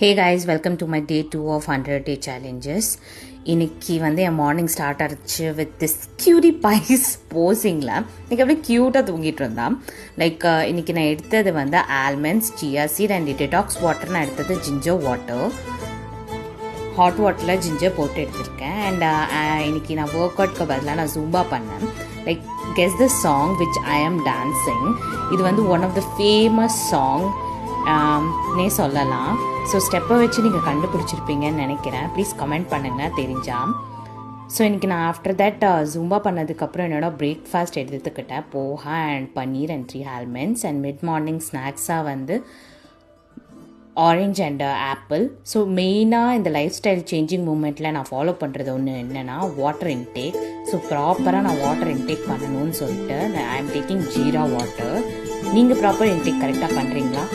Hey guys, welcome to my day 2 of 100 day challenges. இன்னைக்கு வந்து என் morning start ஆச்சு with this Curie பைஸ் போசிங்கில் இன்னைக்கு அப்படியே க்யூட்டாக தூங்கிட்டு இருந்தான். லைக் இன்னைக்கு நான் எடுத்தது வந்து almonds, chia seed and detox water. நான் எடுத்தது ஜிஞ்சர் வாட்டர், ஹாட் வாட்டரில் ஜிஞ்சர் போட்டு எடுத்திருக்கேன். அண்ட் இன்னைக்கு நான் ஒர்க் அவுட்க்கு பதிலாக நான் ஜூம்பா பண்ணேன். Like guess the song which I am dancing. இது வந்து one of the famous song நே சொல்லலாம். ஸோ ஸ்டெப்பை வச்சு நீங்கள் கண்டுபிடிச்சிருப்பீங்கன்னு நினைக்கிறேன். ப்ளீஸ் கமெண்ட் பண்ணுங்கள் தெரிஞ்சால். ஸோ இன்றைக்கி நான் ஆஃப்டர் தட் ஜூம்பா பண்ணதுக்கப்புறம் என்னோடய பிரேக்ஃபாஸ்ட் எடுத்துக்கிட்டேன். Poha and paneer and 3 almonds. And mid morning ஸ்நாக்ஸாக வந்து ஆரஞ்ச் அண்ட் ஆப்பிள். ஸோ மெயினாக இந்த லைஃப் ஸ்டைல் சேஞ்சிங் மூமெண்ட்டில் நான் ஃபாலோ பண்ணுறது ஒன்று என்னென்னா வாட்டர் இன்டேக். ஸோ ப்ராப்பராக நான் வாட்டர் இன்டேக் பண்ணணும்னு சொல்லிட்டு ஐ ஆம் டேக்கிங் ஜீரா வாட்டர். நீங்கள் ப்ராப்பர் இன்டேக் கரெக்டாக பண்ணுறீங்களா?